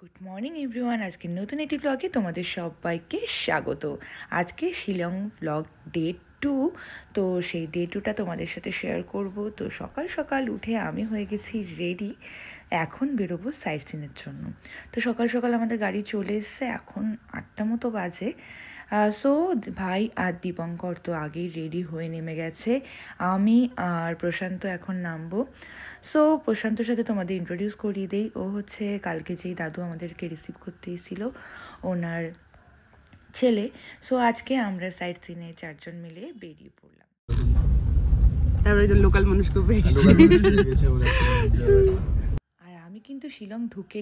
Good morning everyone, আজকে নতুন একটি ব্লগে তোমাদের সবাইকে স্বাগত। আজকে শিলং ব্লগ ডে 2। তো সেই ডে 2টা তোমাদের সাথে শেয়ার করব। তো সকাল সকাল উঠে আমি হয়ে গেছি রেডি, এখন বেরোবো সাইট সিনের জন্য। তো সকাল সকাল আমাদের গাড়ি চলে এসছে, এখন 8টা মতো বাজে। সো ভাই আর দীপঙ্কর তো আগেই রেডি হয়ে নেমে গেছে, আমি আর প্রশান্ত এখন নামবো। সো প্রশান্তর সাথে তোমাদের ইন্ট্রোডিউস করিয়ে দেই, ও হচ্ছে কালকে যেই দাদু আমাদেরকে রিসিভ করতে এসেছিল ওনার ছেলে। সো আজকে আমরা সাইট সিনে 4জন মিলে বেরিয়ে পড়লাম। তারপরে লোকাল মানুষকে পেয়ে গেছে। আর আমি কিন্তু শিলং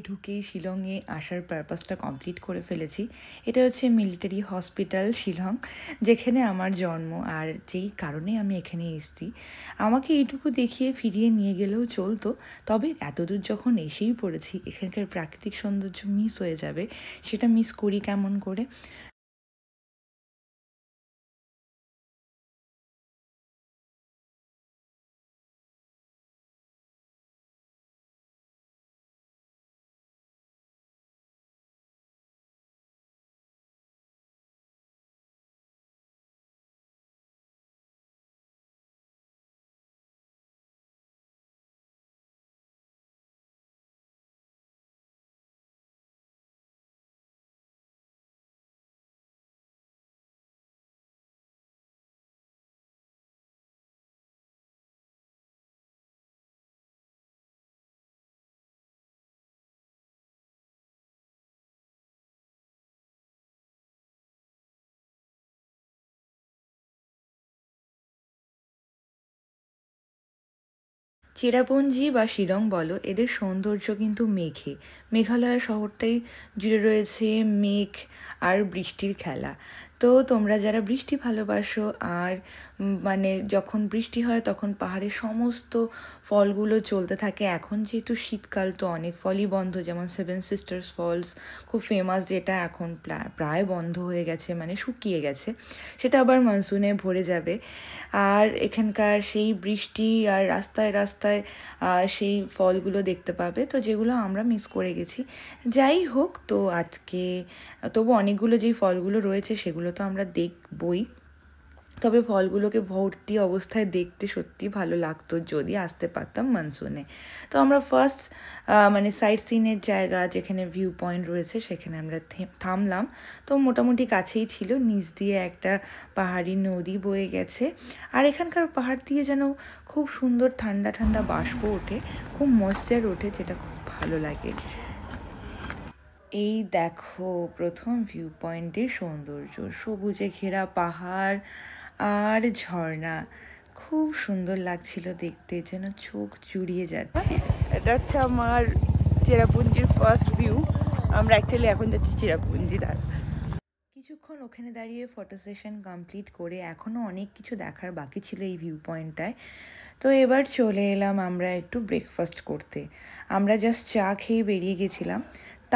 ঢুকেই শিলংয়ে আসার পারপাসটা কমপ্লিট করে ফেলেছি। এটা হচ্ছে মিলিটারি হসপিটাল শিলং, যেখানে আমার জন্ম, আর যেই কারণে আমি এখানে এসেছি। আমাকে এইটুকু দেখিয়ে ফিরিয়ে নিয়ে গেলেও চলতো, তবে এতদূর যখন এসেই পড়েছি, এখানকার প্রাকৃতিক সৌন্দর্য মিস হয়ে যাবে, সেটা মিস করি কেমন করে। চেরাপুঞ্জি বা শিলং বলো, এদের সৌন্দর্য কিন্তু মেঘালয় শহরটাই জুড়ে রয়েছে মেঘ আর বৃষ্টির খেলা। তো তোমরা যারা বৃষ্টি ভালোবাসো, আর মানে যখন বৃষ্টি হয় তখন পাহাড়ের সমস্ত ফলগুলো চলতে থাকে। এখন যেহেতু শীতকাল, তো অনেক ফলই বন্ধ, যেমন 7 সিস্টার্স ফলস খুব ফেমাস, যেটা এখন প্রায় বন্ধ হয়ে গেছে, মানে শুকিয়ে গেছে। সেটা আবার মনসুনে ভরে যাবে। আর এখানকার সেই বৃষ্টি আর রাস্তায় রাস্তায় সেই ফলগুলো দেখতে পাবে, তো যেগুলো আমরা মিস করে গেছি। যাই হোক, তো আজকে তবু অনেকগুলো যেই ফলগুলো রয়েছে সেগুলো তো আমরা দেখবই, তবে ফলগুলোকে ভর্তি অবস্থায় দেখতে সত্যি ভালো লাগতো যদি আসতে পারতাম মনসুনে। তো আমরা ফার্স্ট মানে সাইট সিনের জায়গা যেখানে ভিউ পয়েন্ট রয়েছে সেখানে আমরা থামলাম। তো মোটামুটি কাছেই ছিল, নিচ দিয়ে একটা পাহাড়ি নদী বয়ে গেছে, আর এখানকার পাহাড় দিয়ে যেন খুব সুন্দর ঠান্ডা ঠান্ডা বাষ্প ওঠে, খুব ময়েশ্চার ওঠে, যেটা খুব ভালো লাগে। এই দেখো প্রথম ভিউ পয়েন্টের সৌন্দর্য, সবুজে ঘেরা পাহাড় আর ঝর্ণা, খুব সুন্দর লাগছিল দেখতে, যেন চোখ জুড়িয়ে যাচ্ছে। এটা হচ্ছে আমার চেরাপুঞ্জির ফার্স্ট ভিউ। আমরা অ্যাকচুয়ালি এখন যাচ্ছি চেরাপুঞ্জি। কিছুক্ষণ ওখানে দাঁড়িয়ে ফটো সেশন কমপ্লিট করে এখনও অনেক কিছু দেখার বাকি ছিল এই ভিউ পয়েন্টটায়। তো এবার চলে এলাম আমরা একটু ব্রেকফাস্ট করতে। আমরা জাস্ট চা খেয়ে বেরিয়ে গেছিলাম,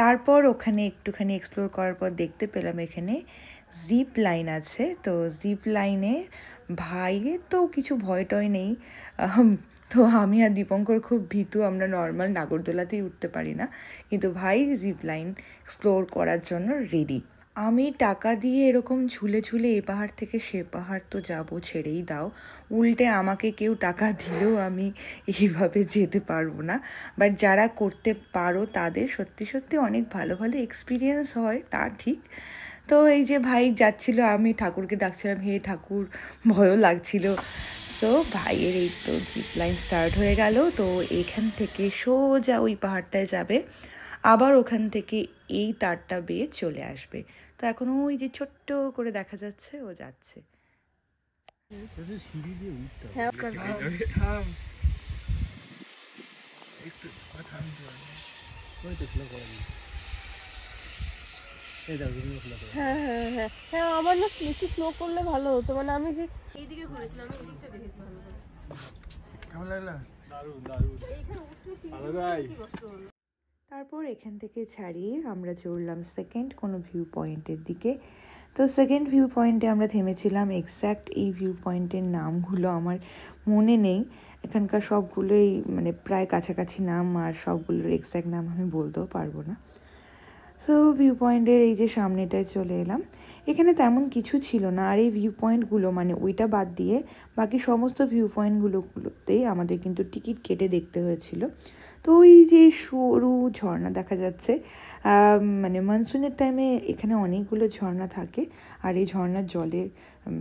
তারপর ওখানে একটুখানি এক্সপ্লোর করার পর দেখতে পেলাম এখানে জিপ লাইন আছে। তো জিপ লাইনে ভাইয়ের তো কিছু ভয় টয় নেই, তো আমি আর দীপঙ্কর খুব ভীতু, আমরা নর্মাল নাগরদোলাতেই উঠতে পারি না, কিন্তু ভাই জিপ লাইন এক্সপ্লোর করার জন্য রেডি। আমি টাকা দিয়ে এরকম ঝুলে ঝুলে এ পাহাড় থেকে সে পাহাড় তো যাবো, ছেড়েই দাও, উল্টে আমাকে কেউ টাকা দিলেও আমি এইভাবে যেতে পারবো না। বাট যারা করতে পারো তাদের সত্যি সত্যি অনেক ভালো ভালো এক্সপিরিয়েন্স হয়, তা ঠিক। তো এই যে ভাই যাচ্ছিল, আমি ঠাকুরকে ডাকছিলাম, হে ঠাকুর, ভয়ও লাগছিল। সো ভাইয়ের এই তো জিপ লাইন স্টার্ট হয়ে গেল। তো এখান থেকে সোজা ওই পাহাড়টায় যাবে, আবার ওখান থেকে এই তারটা বেয়ে চলে আসবে। তো এখন ওই যে ছোট্ট করে দেখা যাচ্ছে ও যাচ্ছে। হ্যাঁ, আমার না একটু স্লো করলে ভালো হতো, মানে আমি যে এইদিকে ঘুরেছিলাম, আমি এদিকটা দেখেছি ভালো করে। কেমন লাগলো? দারুণ দারুণ। তারপর এখান থেকে ছাড়িয়ে আমরা চড়লাম সেকেন্ড কোনো ভিউ পয়েন্টের দিকে। তো সেকেন্ড ভিউ পয়েন্টে আমরা থেমেছিলাম, এক্স্যাক্ট এই ভিউ পয়েন্টের নামগুলো আমার মনে নেই, এখানকার সবগুলোই মানে প্রায় কাছাকাছি নাম, আর সবগুলোর এক্স্যাক্ট নাম আমি বলতেও পারবো না। সো ভিউ পয়েন্টের এই যে সামনেটায় চলে এলাম। এখানে তেমন কিছু ছিল না, আর এই ভিউ পয়েন্টগুলো মানে ওইটা বাদ দিয়ে বাকি সমস্ত ভিউ পয়েন্টগুলোতেই আমাদের কিন্তু টিকিট কেটে দেখতে হয়েছিল। তো ওই যে সরু ঝর্ণা দেখা যাচ্ছে, মানে মনসুনের টাইমে এখানে অনেকগুলো ঝর্ণা থাকে, আর এই ঝর্ণার জলের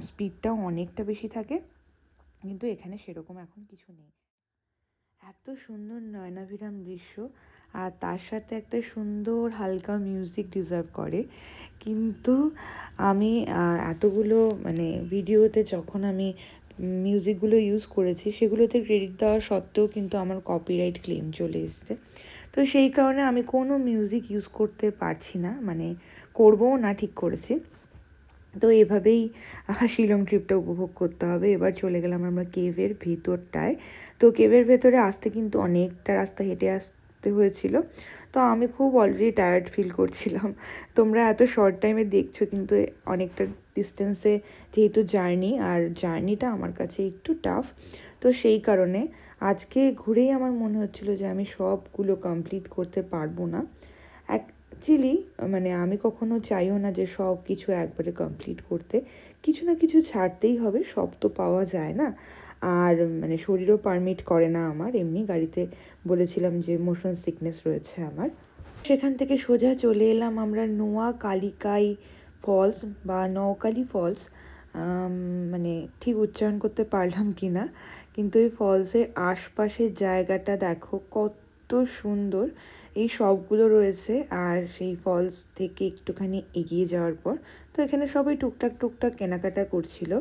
স্পিডটাও অনেকটা বেশি থাকে, কিন্তু এখানে সেরকম এখন কিছু নেই। এত সুন্দর নয়নাভিরাম দৃশ্য, আর তার সাথে একটা সুন্দর হালকা মিউজিক ডিজার্ভ করে। কিন্তু আমি এতগুলো মানে ভিডিওতে যখন আমি মিউজিকগুলো ইউজ করেছি সেগুলোতে ক্রেডিট দেওয়া সত্ত্বেও কিন্তু আমার কপিরাইট ক্লেম চলে এসেছে। তো সেই কারণে আমি কোনো মিউজিক ইউজ করতে পারছি না, মানে করবও না, ঠিক করেছি। তো এভাবেই শিলং ট্রিপটা উপভোগ করতে হবে। এবার চলে গেলাম আমরা কেভের ভেতরটায়। তো কেভের ভেতরে আসতে কিন্তু অনেকটা রাস্তা হেঁটে আসতে হয়েছিল। তো আমি খুব অলরেডি টায়ার্ড ফিল করছিলাম। তোমরা এত শর্ট টাইমে দেখছো, কিন্তু অনেকটা ডিস্টেন্সে যেহেতু জার্নি, আর জার্নিটা আমার কাছে একটু টাফ। তো সেই কারণে আজকে ঘুরেই আমার মনে হচ্ছিলো যে আমি সবগুলো কমপ্লিট করতে পারবো না। অ্যাকচুয়ালি মানে আমি কখনো চাইও না যে সব কিছু একবারে কমপ্লিট করতে, কিছু না কিছু ছাড়তেই হবে, সব তো পাওয়া যায় না। আর মানে শরীরও পারমিট করে না আমার, এমনি গাড়িতে বলেছিলাম যে মোশন সিকনেস রয়েছে আমার। সেখান থেকে সোজা চলে এলাম আমরা নোয়া কালিকাই ফলস বা নওকালি ফলস, মানে ঠিক উচ্চারণ করতে পারলাম কি না, কিন্তু এই ফলসের আশপাশের জায়গাটা দেখো কত সুন্দর। এই সবগুলো রয়েছে, আর সেই ফলস থেকে একটুখানি এগিয়ে যাওয়ার পর তো এখানে সবাই টুকটাক টুকটাক কেনাকাটা করছিল।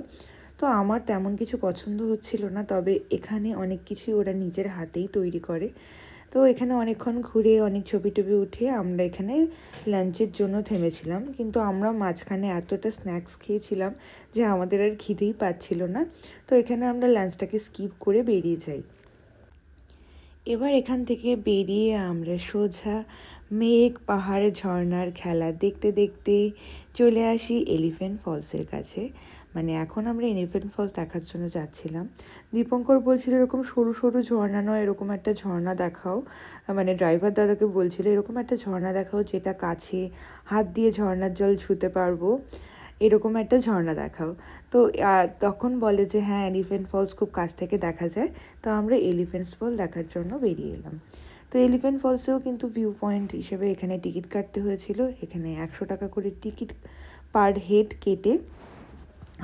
তো আমার তেমন কিছু পছন্দ হচ্ছিল না, তবে এখানে অনেক কিছুই ওরা নিজের হাতেই তৈরি করে। তো এখানে অনেকক্ষণ ঘুরে অনেক ছবি টবি উঠে আমরা এখানে লাঞ্চের জন্য থেমেছিলাম, কিন্তু আমরা মাঝখানে এতটা স্ন্যাক্স খেয়েছিলাম যে আমাদের আর খিদেই পাচ্ছিল না। তো এখানে আমরা লাঞ্চটাকে স্কিপ করে বেরিয়ে যাই। এবার এখান থেকে বেরিয়ে আমরা সোজা মেঘ পাহাড় ঝর্ণার খেলা দেখতে দেখতে চলে আসি এলিফ্যান্ট ফলসের কাছে। মানে এখন আমরা এলিফ্যান্ট ফলস দেখার জন্য যাচ্ছিলাম। দীপঙ্কর বলছিল এরকম সরু সরু ঝর্ণা নয়, এরকম একটা ঝর্ণা দেখাও, মানে ড্রাইভার দাদাকে বলছিল এরকম একটা ঝর্ণা দেখাও যেটা কাছে হাত দিয়ে ঝর্ণার জল ছুঁতে পারবো, এরকম একটা ঝর্ণা দেখাও। তো তখন বলে যে হ্যাঁ, এলিফ্যান্ট ফলস খুব কাছ থেকে দেখা যায়। তো আমরা এলিফ্যান্ট ফলস দেখার জন্য বেরিয়ে এলাম। তো এলিফ্যান্ট ফলসেও কিন্তু ভিউ পয়েন্ট হিসেবে এখানে টিকিট কাটতে হয়েছিল। এখানে 100 টাকা করে টিকিট পার হেড কেটে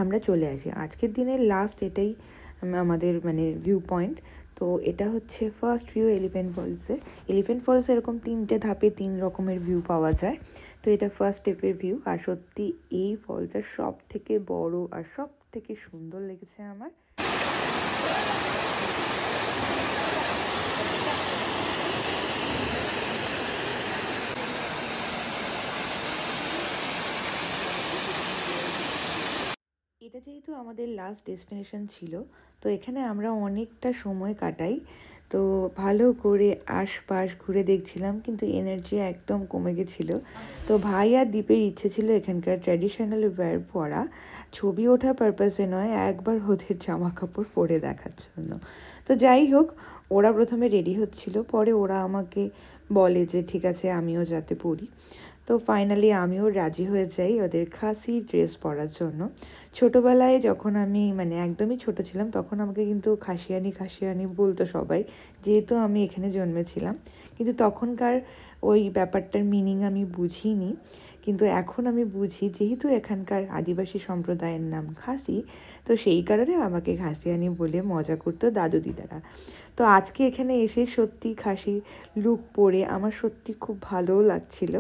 আমরা চলে আসি। আজকের দিনের লাস্ট এটাই আমাদের মানে ভিউ পয়েন্ট। তো এটা হচ্ছে ফার্স্ট ভিউ এলিফ্যান্ট ফলসে। এলিফ্যান্ট ফলসে এরকম 3টে ধাপে 3 রকমের ভিউ পাওয়া যায়। তো এটা ফার্স্ট স্টেপের ভিউ, আর সত্যি এই ফলসটা সব থেকে বড় আর সব থেকে সুন্দর লেগেছে আমার। এটা যেহেতু আমাদের লাস্ট ডেস্টিনেশন ছিল, তো এখানে আমরা অনেকটা সময় কাটাই। তো ভালো করে আশপাশ ঘুরে দেখছিলাম, কিন্তু এনার্জি একদম কমে গেছিলো। তো ভাই আর দীপের ইচ্ছে ছিল এখানকার ট্র্যাডিশনাল ওয়্যার পরা, ছবি ওঠার পারপাসে নয়, একবার ওদের জামা কাপড় পরে দেখার জন্য। তো যাই হোক, ওরা প্রথমে রেডি হচ্ছিল, পরে ওরা আমাকে বলে যে ঠিক আছে আমিও যাতে পরি। তো ফাইনালি আমিও রাজি হয়ে যাই ওদের খাসি ড্রেস পরার জন্য। ছোটোবেলায় যখন আমি মানে একদমই ছোট ছিলাম, তখন আমাকে কিন্তু খাসিয়ানি খাসিয়ানি বলতো সবাই, যেহেতু আমি এখানে জন্মেছিলাম। কিন্তু তখনকার ওই ব্যাপারটার মিনিং আমি বুঝিনি, কিন্তু এখন আমি বুঝি, যেহেতু এখানকার আদিবাসী সম্প্রদায়ের নাম খাসি, তো সেই কারণে আমাকে খাসিয়ানি বলে মজা করতো দাদু দিদারা। তো আজকে এখানে এসে সত্যি খাসি লুক পরে আমার সত্যি খুব ভালোও লাগছিল,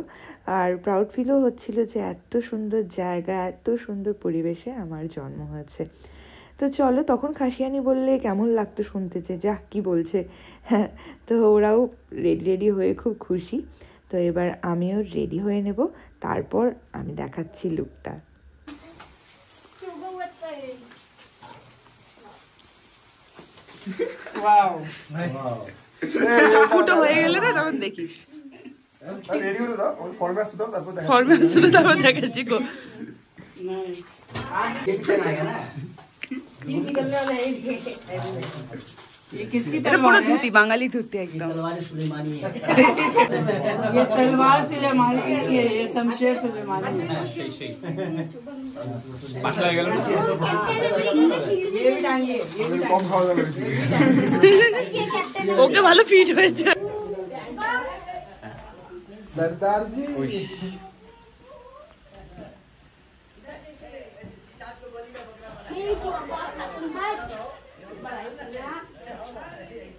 আর প্রাউড ফিলও হচ্ছিল যে এত সুন্দর জায়গা, এত সুন্দর পরিবেশে আমার জন্ম হয়েছে। তো চলো, তখন খাসিয়ানি বললে কেমন লাগতো শুনতে, যে যা কি বলছে। হ্যাঁ, তো ওরাও রেডি হয়ে খুব খুশি। তো এবার আমিও রেডি হয়ে নেব, তারপর আমি দেখাচ্ছি লুকটা। ফুটো হয়ে গেলে না তখন দেখিস। রেডি হলে দাও, ফর্মে আসতে দাও, তারপর দেখা ফর্মে আসলে তারপর দেখাচ্ছি গো। ये किसकी এটা পুরো तलवार है? ধুতি, বাঙালি ধুতি একদম। तलवार सुलेमानी है। ये तलवार सुलेमानी की है, ये शमशेर सुलेमानी है। ওদের কম খাওয়া দাওয়া হয়েছে। ওকে ভালো ফিট হয়েছে। सरदार जी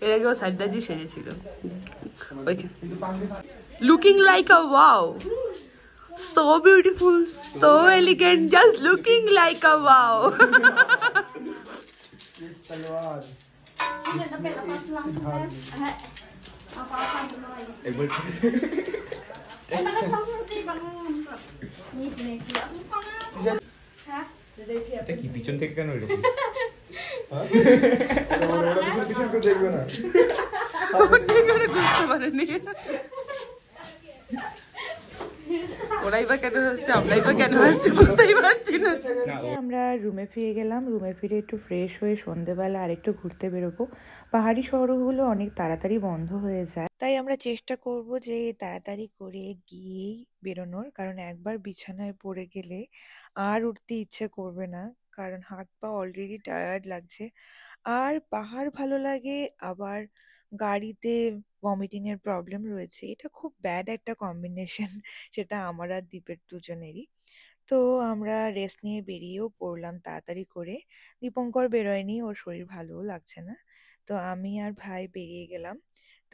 এর আগে ও সাইডাজি সেজেছিল looking like a wow, so beautiful, so elegant, just looking like a wow. तलवार এটা কি পিছন থেকে কেন এরকম? ওরা পিছন পিছন কেউ দেখবে না। বুঝতে পারেনি ওরাই বা কেন হচ্ছে, আমরাই বা কেন হচ্ছে, বুঝতেই পারছি না। আমরা রুমে ফিরে গেলাম। রুমে ফিরে একটু ফ্রেশ হয়ে সন্ধেবেলা আর একটু ঘুরতে বেরোবো। পাহাড়ি শহরগুলো অনেক তাড়াতাড়ি বন্ধ হয়ে যায়, তাই আমরা চেষ্টা করব যে তাড়াতাড়ি করে গিয়েই বেরোনোর, কারণ একবার বিছানায় পড়ে গেলে আর উঠতে ইচ্ছে করবে না, কারণ হাত পা অলরেডি টায়ার্ড লাগছে। আর পাহাড় ভালো লাগে, আবার গাড়িতে ভমিটিং এর প্রবলেম রয়েছে, এটা খুব ব্যাড একটা কম্বিনেশন সেটা আমার আর দীপের দুজনেরই। তো আমরা রেস্ট নিয়ে বেরিয়েও পড়লাম তাড়াতাড়ি করে। দীপঙ্কর বেরোয়নি, ওর শরীর ভালোও লাগছে না। তো আমি আর ভাই বেরিয়ে গেলাম,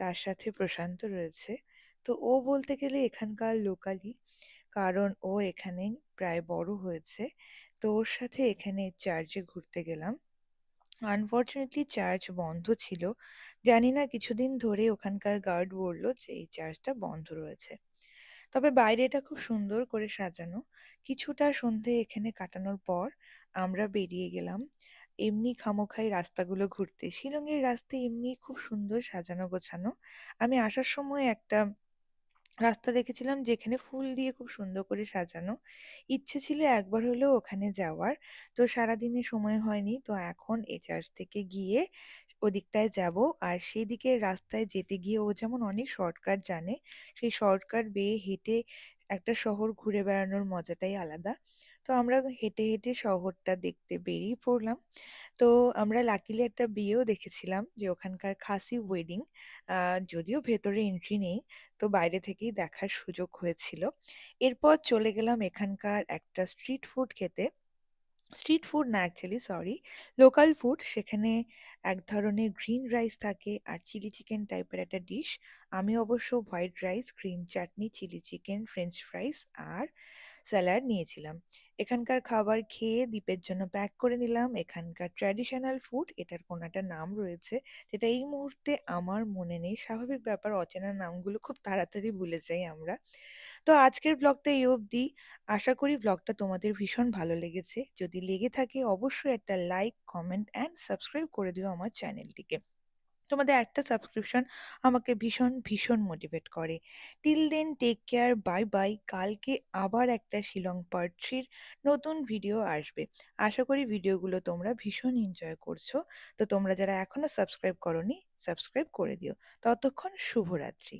তার সাথে প্রশান্ত রয়েছে। তো ও বলতে গেলে এখানকার লোকালই, কারণ ও এখানেই প্রায় বড় হয়েছে। তো ওর সাথে এখানে চার্চে ঘুরতে গেলাম। আনফরচুনেটলি চার্চ বন্ধ ছিল, জানি না কিছুদিন ধরে ওখানকার গার্ড বললো যে এই চার্চটা বন্ধ রয়েছে। তবে বাইরেটা খুব সুন্দর করে সাজানো। কিছুটা সন্ধে এখানে কাটানোর পর আমরা বেরিয়ে গেলাম এমনি খামোখাই রাস্তাগুলো ঘুরতে। শিলংয়ের রাস্তা এমনি খুব সুন্দর সাজানো গোছানো। আমি আসার সময় একটা রাস্তা দেখেছিলাম যেখানে ফুল দিয়ে খুব সুন্দর করে সাজানো, ইচ্ছে ছিল একবার হলেও ওখানে যাওয়ার। তো সারাদিনে সময় হয়নি, তো এখন এই চার্চ থেকে গিয়ে ওদিকটায় যাব। আর সেই দিকের রাস্তায় যেতে গিয়ে ও যেমন অনেক শর্টকাট জানে, সেই শর্টকাট বেয়ে হেঁটে একটা শহর ঘুরে বেড়ানোর মজাটাই আলাদা। তো আমরা হেঁটে হেঁটে শহরটা দেখতে বেরিয়ে পড়লাম। তো আমরা লাকিলি একটা বিয়েও দেখেছিলাম, যে ওখানকার খাসি ওয়েডিং, যদিও ভেতরে এন্ট্রি নেই, তো বাইরে থেকেই দেখার সুযোগ হয়েছিল। এরপর চলে গেলাম এখানকার একটা স্ট্রিট ফুড খেতে। স্ট্রিট ফুড না, অ্যাকচুয়ালি সরি, লোকাল ফুড। সেখানে এক ধরনের গ্রিন রাইস থাকে আর চিলি চিকেন টাইপের একটা ডিশ। আমি অবশ্য হোয়াইট রাইস, গ্রিন চাটনি, চিলি চিকেন, ফ্রেঞ্চ ফ্রাইস আর স্যালাড নিয়েছিলাম। এখানকার খাবার খেয়ে দ্বীপের জন্য প্যাক করে নিলাম। এখানকার ট্র্যাডিশনাল ফুড, এটার কোনো একটা নাম রয়েছে যেটা এই মুহূর্তে আমার মনে নেই। স্বাভাবিক ব্যাপার, অচেনা নামগুলো খুব তাড়াতাড়ি ভুলে যাই আমরা। তো আজকের ব্লগটা এই অবধি। আশা করি ব্লগটা তোমাদের ভীষণ ভালো লেগেছে। যদি লেগে থাকে অবশ্যই একটা লাইক, কমেন্ট অ্যান্ড সাবস্ক্রাইব করে দিও আমার চ্যানেলটিকে। তোমাদের একটা সাবস্ক্রিপশন আমাকে ভীষণ ভীষণ মোটিভেট করে। Till then, take care, bye bye. কালকে আবার একটা শিলং পার্ট 3 নতুন ভিডিও আসবে। আশা করি ভিডিওগুলো তোমরা ভীষণ এনজয় করছো। তো তোমরা যারা এখনো সাবস্ক্রাইব করোনি, সাবস্ক্রাইব করে দিও। ততক্ষণ শুভরাত্রি।